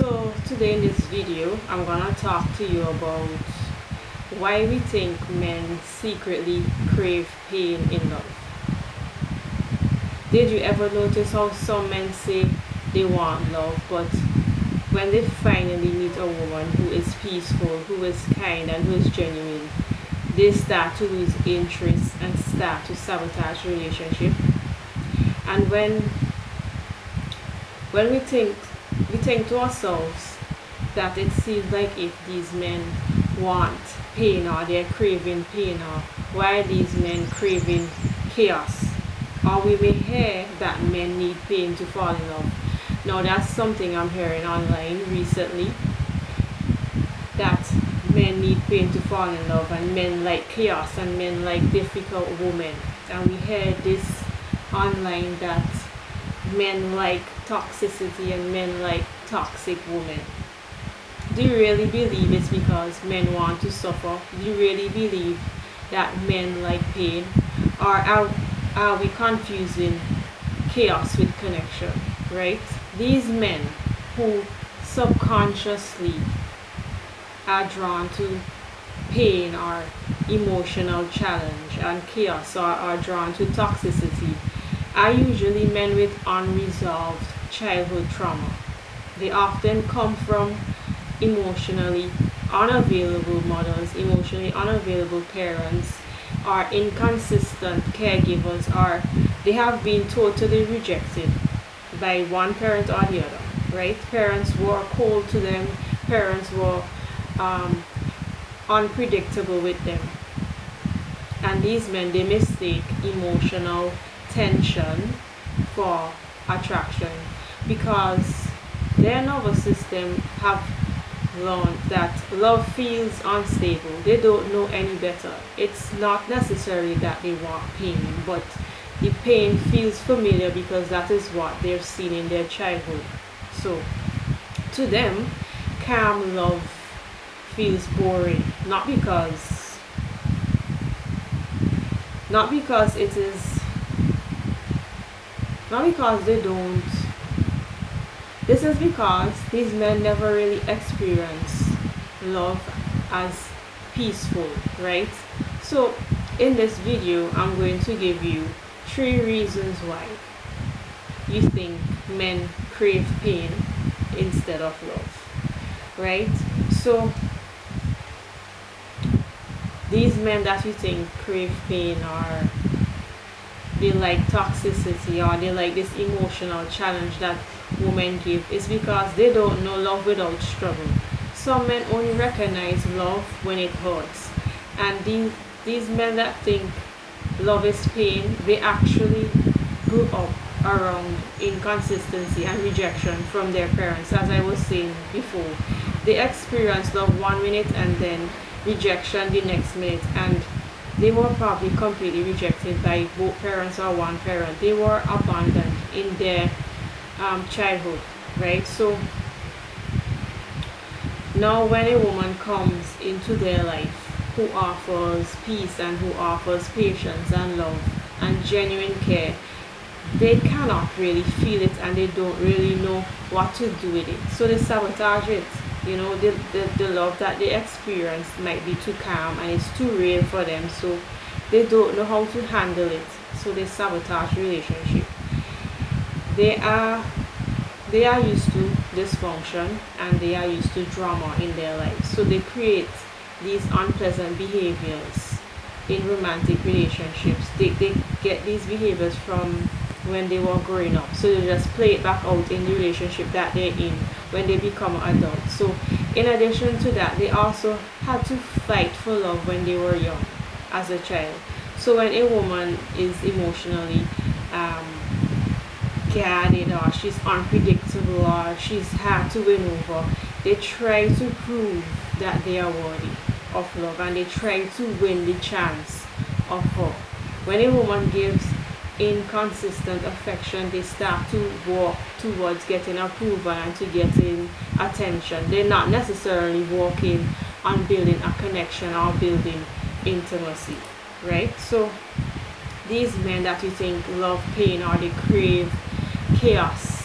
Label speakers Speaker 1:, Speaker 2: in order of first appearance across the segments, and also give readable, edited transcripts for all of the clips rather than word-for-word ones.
Speaker 1: So today in this video, I'm gonna talk to you about why we think men secretly crave pain in love. Did you ever notice how some men say they want love, but when they finally meet a woman who is peaceful, who is kind, and who is genuine, they start to lose interest and start to sabotage relationship? And when we think to ourselves that it seems like if these men want pain or they're craving pain, or why are these men craving chaos, or we may hear that men need pain to fall in love. Now that's something I'm hearing online recently, that men need pain to fall in love, and men like chaos, and men like difficult women. And we hear this online that men like toxicity and men like toxic women. Do you really believe it's because men want to suffer? Do you really believe that men like pain? Or are we confusing chaos with connection, right? These men who subconsciously are drawn to pain or emotional challenge and chaos, or are drawn to toxicity, are usually men with unresolved childhood trauma. They often come from emotionally unavailable mothers, emotionally unavailable parents, or inconsistent caregivers, or they have been totally rejected by one parent or the other, right? Parents were cold to them, parents were unpredictable with them. And these men, they mistake emotional tension for attraction, because their nervous system have learned that love feels unstable. They don't know any better. It's not necessarily that they want pain, but the pain feels familiar because that is what they've seen in their childhood. So to them, calm love feels boring, not because they don't. This is because these men never really experience love as peaceful, right? So in this video, I'm going to give you 3 reasons why you think men crave pain instead of love, right? So these men that you think crave pain, or they like toxicity, or they like this emotional challenge that women give, is because they don't know love without struggle. Some men only recognize love when it hurts. And these men that think love is pain, they actually grew up around inconsistency and rejection from their parents. As I was saying before, they experienced love 1 minute and then rejection the next minute, and they were probably completely rejected by both parents or one parent. They were abandoned in their childhood, right? So now when a woman comes into their life who offers peace and who offers patience and love and genuine care, they cannot really feel it, and they don't really know what to do with it. So they sabotage it. The love that they experience might be too calm and it's too real for them, so they don't know how to handle it. So they sabotage relationship. They are used to dysfunction, and they are used to drama in their lives. So they create these unpleasant behaviors in romantic relationships. They get these behaviors from when they were growing up. So they just play it back out in the relationship that they're in when they become adults. So in addition to that, they also had to fight for love when they were young as a child. So when a woman is emotionally guarded, or she's unpredictable, or she's hard to win over, they try to prove that they are worthy of love, and they try to win the chance of her. When a woman gives inconsistent affection, they start to walk towards getting approval and to getting attention. They're not necessarily working on building a connection or building intimacy, right? So these men that you think love pain or they crave chaos,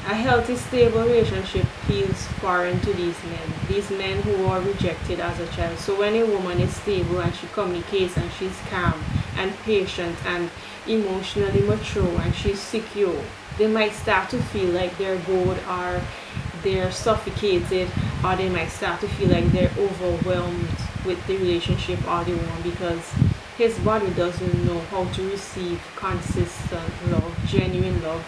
Speaker 1: A healthy, stable relationship feels foreign to these men who are rejected as a child. So when a woman is stable and she communicates and she's calm and patient and emotionally mature and she's secure, they might start to feel like they're bored or they're suffocated, or they might start to feel like they're overwhelmed with the relationship or the woman, because his body doesn't know how to receive consistent love, genuine love,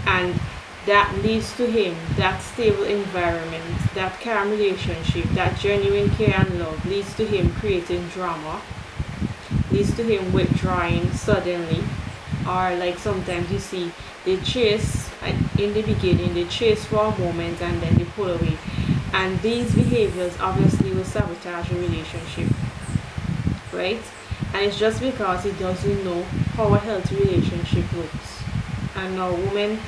Speaker 1: and that leads to him, that stable environment, that calm relationship, that genuine care and love leads to him creating drama, leads to him withdrawing suddenly, or like sometimes you see they chase in the beginning, they chase for a moment and then they pull away. And these behaviors obviously will sabotage a relationship, right? And it's just because he doesn't know how a healthy relationship looks. And now women,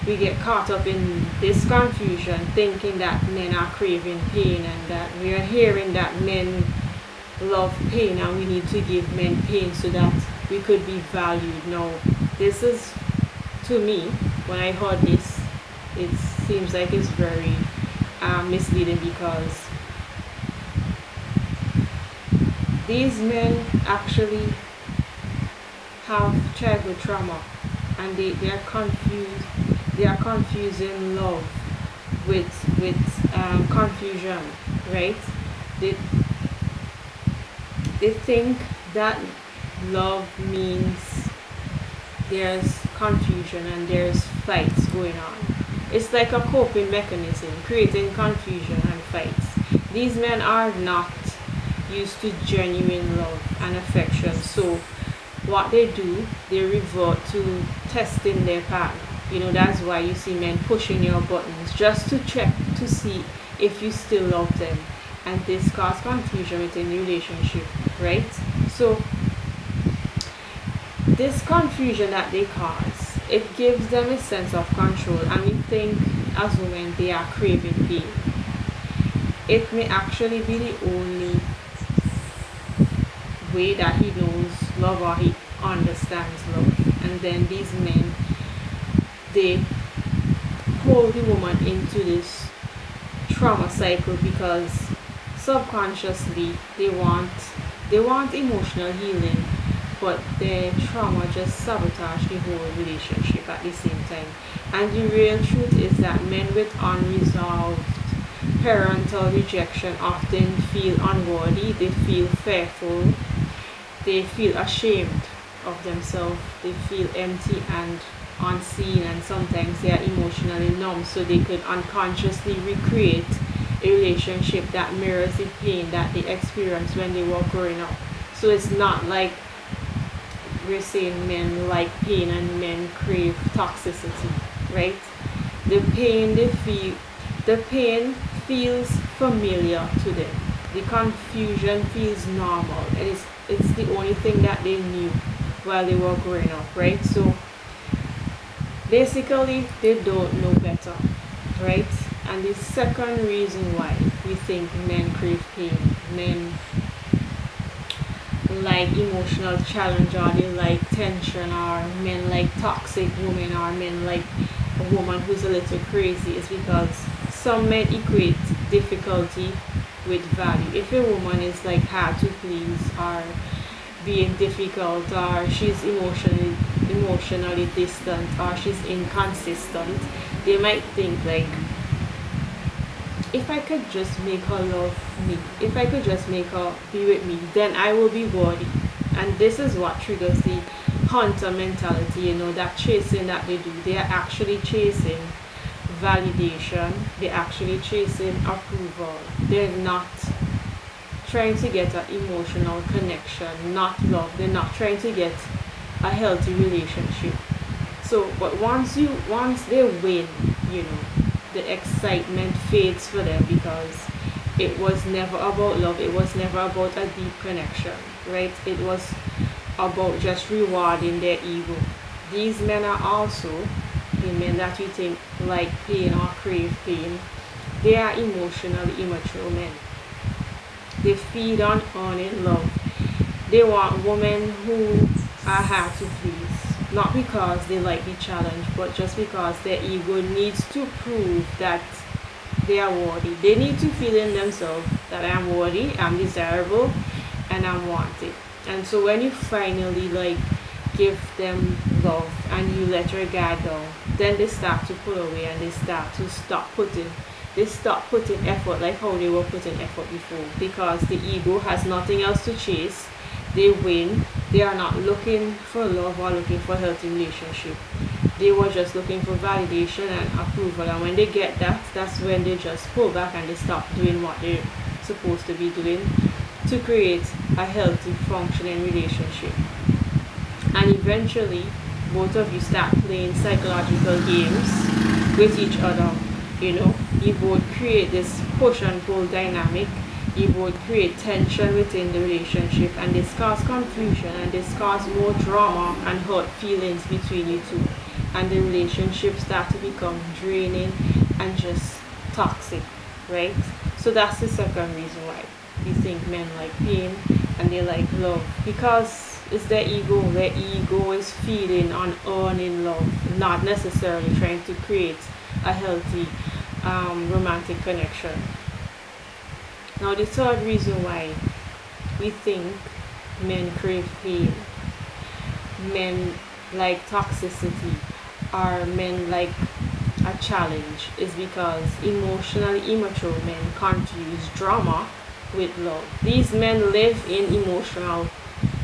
Speaker 1: we get caught up in this confusion thinking that men are craving pain and that we are hearing that men love pain and we need to give men pain so that we could be valued. No, this is, to me, when I heard this, it seems like it's very misleading, because these men actually have childhood trauma and they are confused. They are confusing love with confusion, right? They they think that love means there's confusion and there's fights going on. It's like a coping mechanism, creating confusion and fights. These men are not used to genuine love and affection, so what they do, they revert to testing their partner. That's why you see men pushing your buttons just to check to see if you still love them. And this causes confusion within the relationship, right? So this confusion that they cause, it gives them a sense of control, and we think as women they are craving pain. It may actually be the only way that he knows love or he understands love. And then these men, they hold the woman into this trauma cycle because subconsciously they want emotional healing, but their trauma just sabotage the whole relationship at the same time. And the real truth is that men with unresolved parental rejection often feel unworthy, they feel fearful, they feel ashamed of themselves, they feel empty and unseen, and sometimes they are emotionally numb, so they could unconsciously recreate a relationship that mirrors the pain that they experienced when they were growing up. So it's not like we're saying men like pain and men crave toxicity, right? The pain feels familiar to them. The confusion feels normal, and it's the only thing that they knew while they were growing up, right? So basically they don't know better, right? And the second reason why we think men crave pain, men like emotional challenge, or they like tension, or men like toxic women, or men like a woman who's a little crazy, is because some men equate difficulty with value. If a woman is like hard to please, or being difficult, or she's emotionally distant, or she's inconsistent, they might think like, if I could just make her love me, if I could just make her be with me, then I will be worthy. And this is what triggers the hunter mentality, that chasing that they do. They are actually chasing validation, they're actually chasing approval. They're not trying to get an emotional connection, not love. They're not trying to get a healthy relationship. So, but once they win, the excitement fades for them, because it was never about love, it was never about a deep connection, right? It was about just rewarding their ego. These men are also the men that you think like pain or crave pain. They are emotionally immature men. They feed on earning love. They want women who are hard to please. not because they like the challenge, but just because their ego needs to prove that they are worthy. They need to feel in themselves that I'm worthy, I'm desirable, and I'm wanted. And so when you finally like give them love and you let your guard down, then they start to pull away and they stop putting effort like how they were putting effort before, because the ego has nothing else to chase. They win. They are not looking for love or looking for a healthy relationship. They were just looking for validation and approval, and when they get that, that's when they just pull back and they stop doing what they're supposed to be doing to create a healthy functioning relationship. And eventually both of you start playing psychological games with each other. You both create this push and pull dynamic. You both create tension within the relationship, and this cause confusion, and this cause more drama and hurt feelings between you two, and the relationship start to become draining and just toxic, right? So that's the second reason why we think men like pain and they like love, because it's their ego. Their ego is feeding on earning love, not necessarily trying to create a healthy romantic connection. Now the third reason why we think men crave pain, men like toxicity, or men like a challenge, is because emotionally immature men confuse drama with love. These men live in emotional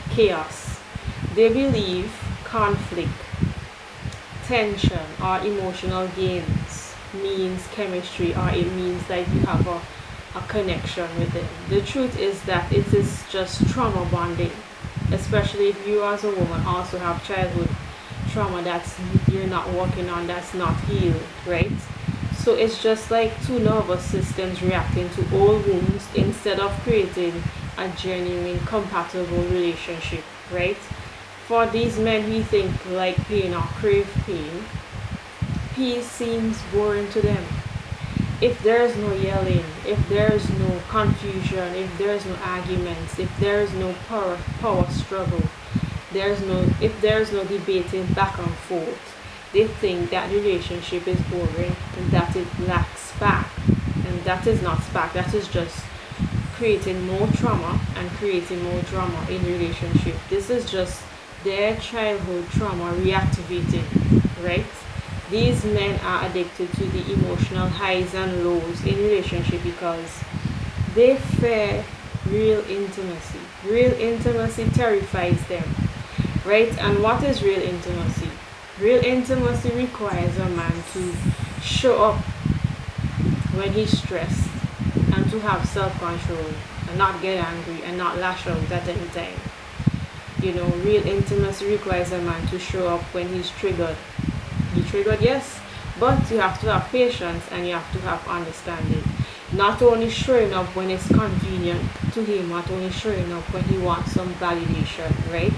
Speaker 1: chaos. They believe conflict, tension, or emotional gains means chemistry, or it means that you have a connection with them. The truth is that it is just trauma bonding, especially if you as a woman also have childhood trauma that's you're not working on, that's not healed, right? So it's just like two nervous systems reacting to old wounds instead of creating a genuine compatible relationship, right? For these men who think like pain or crave pain, peace seems boring to them. If there's no yelling, if there's no confusion, if there's no arguments, if there's no power struggle, if there's no debating back and forth, they think that relationship is boring and that it lacks spark. And that is not spark, that is just creating more trauma and creating more drama in relationship. This is just their childhood trauma reactivating, right? These men are addicted to the emotional highs and lows in relationship because they fear real intimacy. Real intimacy terrifies them, right? And what is real intimacy? Real intimacy requires a man to show up when he's stressed and to have self-control and not get angry and not lash out at any time. Real intimacy requires a man to show up when he's triggered. Be triggered, yes, but you have to have patience and you have to have understanding. Not only showing up when it's convenient to him, not only showing up when he wants some validation, right?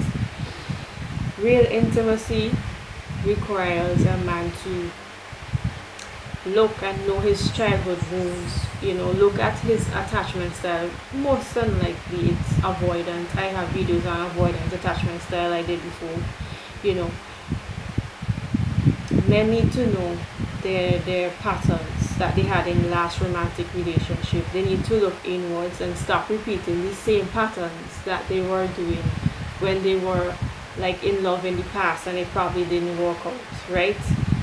Speaker 1: Real intimacy requires a man to look and know his childhood wounds, look at his attachment style. Most unlikely it's avoidant. I have videos on avoidant attachment style I did before. Men need to know their patterns that they had in last romantic relationship. They need to look inwards and stop repeating the same patterns that they were doing when they were like in love in the past and it probably didn't work out, right?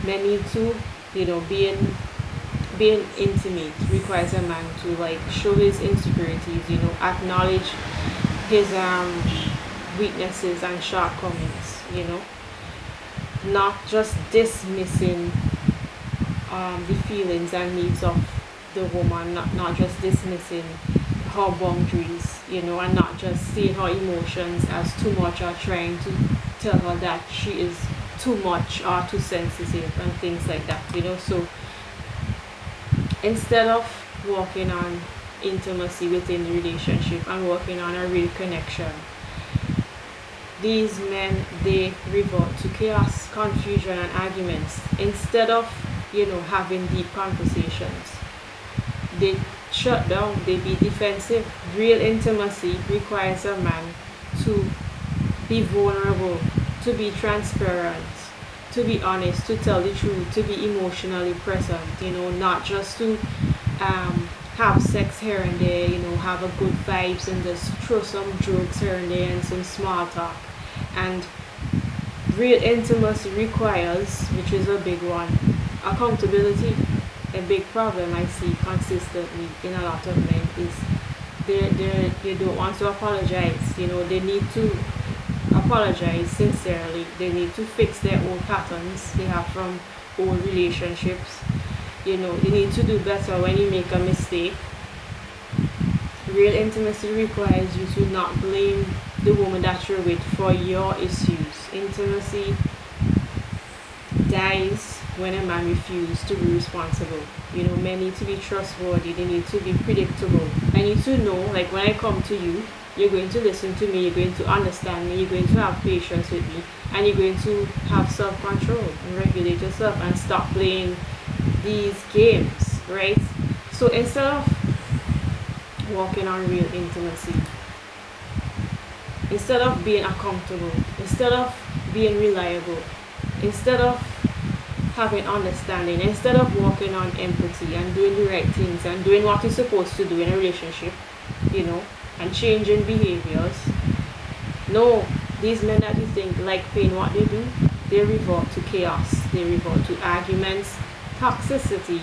Speaker 1: Men need to, being intimate requires a man to like show his insecurities, acknowledge his weaknesses and shortcomings, not just dismissing the feelings and needs of the woman, not just dismissing her boundaries, and not just seeing her emotions as too much or trying to tell her that she is too much or too sensitive and things like that, So instead of working on intimacy within the relationship and working on a real connection, these men, they revert to chaos, confusion, and arguments instead of, having deep conversations. They shut down, they be defensive. Real intimacy requires a man to be vulnerable to be transparent, to be honest, to tell the truth, to be emotionally present, not just to have sex here and there, have a good vibes and just throw some jokes here and there and some small talk. And real intimacy requires, which is a big one, accountability. A big problem I see consistently in a lot of men is they don't want to apologize. They need to apologize sincerely. They need to fix their own patterns they have from old relationships. They need to do better when you make a mistake. Real intimacy requires you to not blame the woman that you're with for your issues. Intimacy dies when a man refuses to be responsible. Men need to be trustworthy. They need to be predictable. I need to know, like, when I come to you, you're going to listen to me, you're going to understand me, you're going to have patience with me, and you're going to have self-control and regulate yourself and stop playing these games, right? So instead of walking on real intimacy, instead of being accountable, instead of being reliable, instead of having understanding, instead of walking on empathy and doing the right things and doing what you're supposed to do in a relationship, and changing behaviors. No, these men that you think like pain, what they do, they revert to chaos, they revert to arguments, toxicity,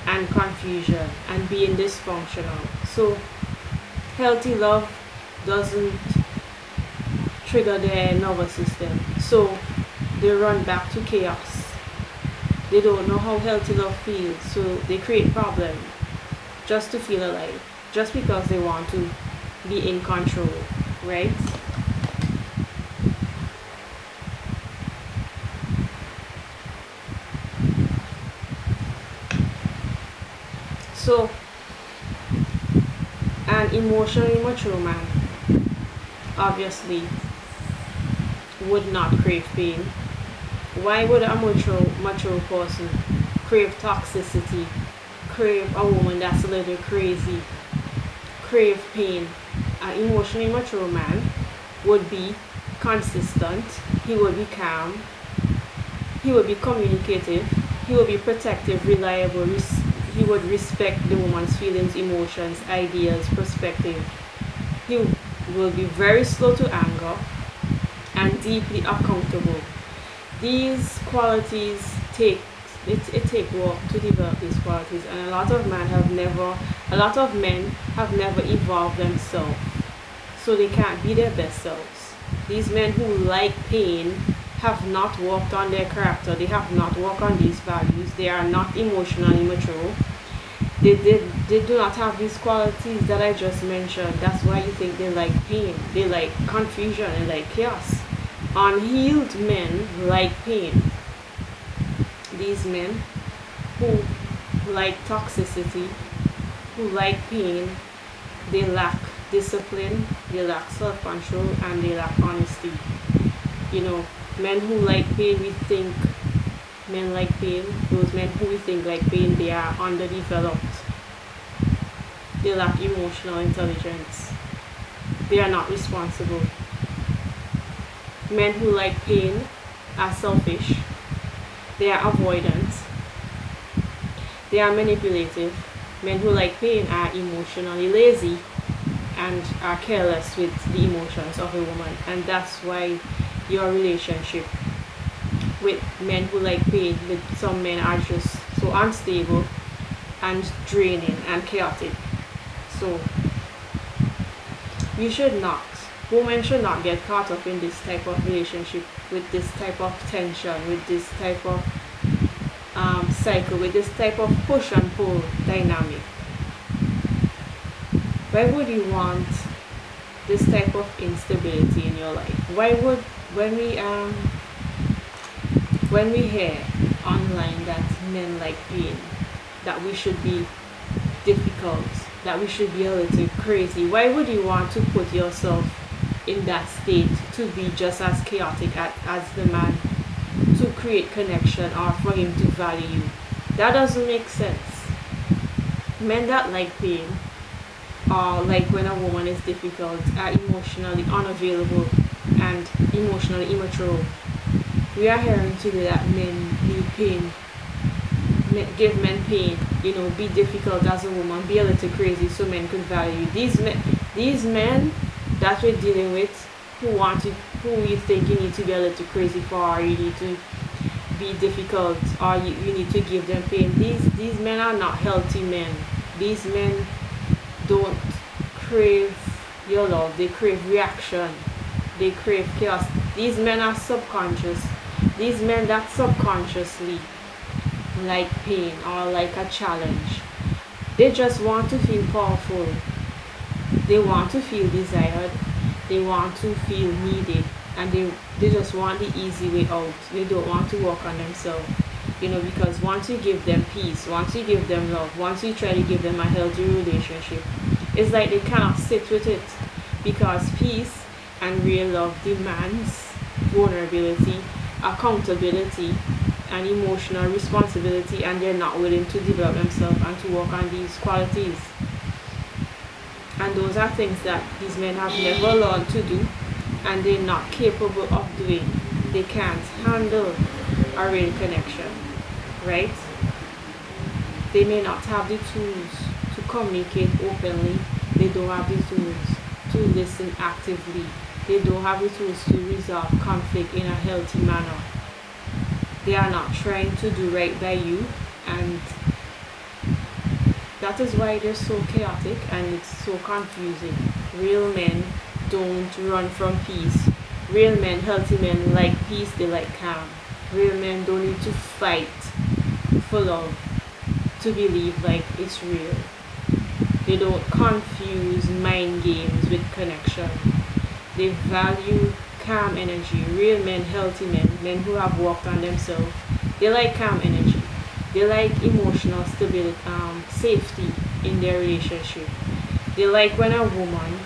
Speaker 1: and confusion, and being dysfunctional. So healthy love doesn't trigger their nervous system, so they run back to chaos. They don't know how healthy love feels, so they create problems just to feel alive, just because they want to be in control, right? So, an emotionally mature man obviously would not crave pain. Why would a mature person crave toxicity, crave a woman that's a little crazy, crave pain? An emotionally mature man would be consistent, he would be calm, he would be communicative, he would be protective, reliable, he would respect the woman's feelings, emotions, ideas, perspective. He will be very slow to anger and deeply accountable. These qualities take work to develop these qualities, and a lot of men have never evolved themselves, so they can't be their best selves. These men who like pain have not worked on their character, they have not worked on these values, they are not emotionally mature. They do not have these qualities that I just mentioned. That's why you think they like pain, they like confusion, they like chaos. Unhealed men like pain. These men who like toxicity, who like pain, they lack discipline, they lack self-control, and they lack honesty. Men who like pain, men like pain, those men who we think like pain, they are underdeveloped. They lack emotional intelligence. They are not responsible. Men who like pain are selfish. They are avoidant. They are manipulative. Men who like pain are emotionally lazy and are careless with the emotions of a woman. And that's why your relationship with men who like pain, with some men, are just so unstable and draining and chaotic. So women should not get caught up in this type of relationship, with this type of tension, with this type of cycle, with this type of push and pull dynamic. Why would you want this type of instability in your life? Why would, when we hear online that men like pain, that we should be difficult, that we should be a little crazy, why would you want to put yourself in that state to be just as chaotic as the man, to create connection or for him to value you? That doesn't make sense. Men that like pain, or like when a woman is difficult, are emotionally unavailable and emotionally immature. We are hearing today that men need pain, give men pain, be difficult as a woman, be a little crazy so men could value you. These men that we're dealing with, who you think you need to be a little crazy for, or you need to be difficult, or you need to give them pain. These men are not healthy men. These men don't crave your love. They crave reaction. They crave chaos. These men are subconscious. These men that subconsciously like pain or like a challenge. They just want to feel powerful. They want to feel desired. They want to feel needed. And they just want the easy way out. They don't want to work on themselves. Because once you give them peace, once you give them love, once you try to give them a healthy relationship, it's like they cannot sit with it. Because peace and real love demands vulnerability, accountability, and emotional responsibility, and they're not willing to develop themselves and to work on these qualities. And those are things that these men have never learned to do, and they're not capable of doing. They can't handle a real connection, right? They may not have the tools to communicate openly. They don't have the tools to listen actively. They don't have the tools to resolve conflict in a healthy manner. They are not trying to do right by you, and that is why they're so chaotic and it's so confusing. Real men don't run from peace. Real men, healthy men, like peace, they like calm. Real men don't need to fight for love to believe like it's real. They don't confuse mind games with connection. They value calm energy. Real men, healthy men, men who have worked on themselves, they like calm energy. They like emotional stability, safety in their relationship. They like when a woman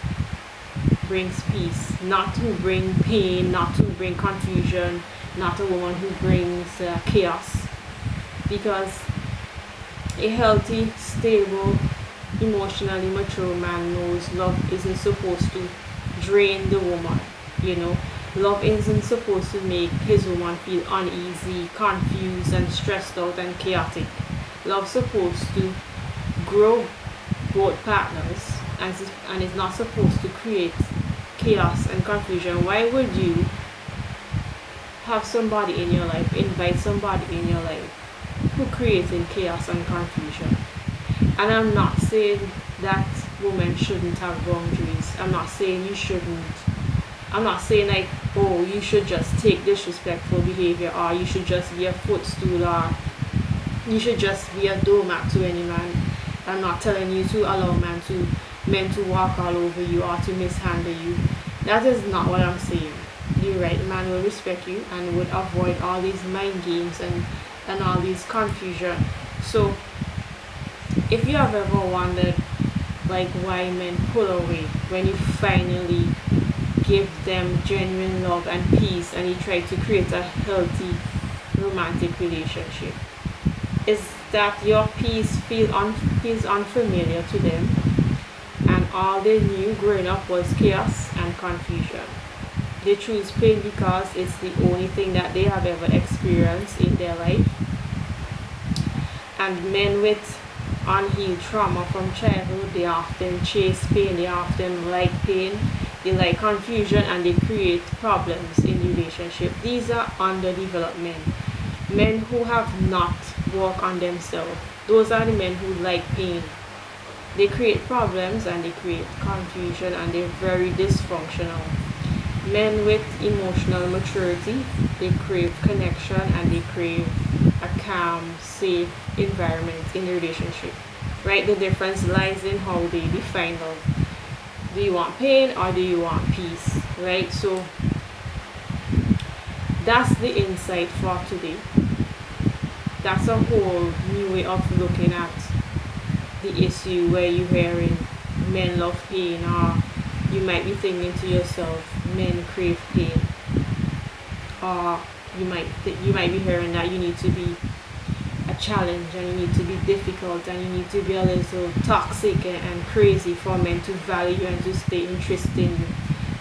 Speaker 1: brings peace, not to bring pain, not to bring confusion, not a woman who brings chaos. Because a healthy, stable, emotionally mature man knows love isn't supposed to drain the woman. Love isn't supposed to make his woman feel uneasy, confused, and stressed out and chaotic. Love's supposed to grow both partners, and it's not supposed to create chaos and confusion. Why would you have somebody in your life, invite somebody in your life who creating chaos and confusion? And I'm not saying that women shouldn't have boundaries. I'm not saying you shouldn't. I'm not saying like, oh, you should just take disrespectful behavior, or you should just be a footstool, or you should just be a doormat to any man. I'm not telling you to allow men to walk all over you or to mishandle you. That is not what I'm saying. The right man will respect you and would avoid all these mind games and all these confusion. So if you have ever wondered like why men pull away when you finally give them genuine love and peace and you try to create a healthy romantic relationship, is that your peace feels unfamiliar to them, and all they knew growing up was chaos and confusion. They choose pain because it's the only thing that they have ever experienced in their life. And men with unhealed trauma from childhood, they often chase pain, they often like pain, they like confusion, and they create problems in relationship. These are underdeveloped men who have not worked on themselves. Those are the men who like pain. They create problems and they create confusion, and they're very dysfunctional. Men with emotional maturity, they crave connection and they crave a calm, safe environment in the relationship. Right? The difference lies in how they define love. Do you want pain or do you want peace? Right? So that's the insight for today. That's a whole new way of looking at the issue where you're hearing men love pain, or you might be thinking to yourself, men crave pain, or you might be hearing that you need to be a challenge and you need to be difficult and you need to be a little toxic and crazy for men to value you and to stay interested in you.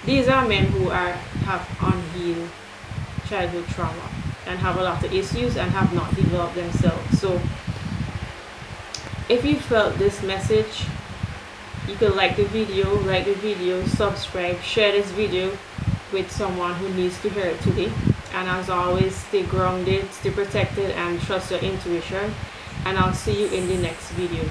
Speaker 1: These are men who have unhealed childhood trauma. and have a lot of issues and have not developed themselves. So if you felt this message, you can like the video, subscribe, share this video with someone who needs to hear it today. And as always, stay grounded, stay protected, and trust your intuition. And I'll see you in the next video.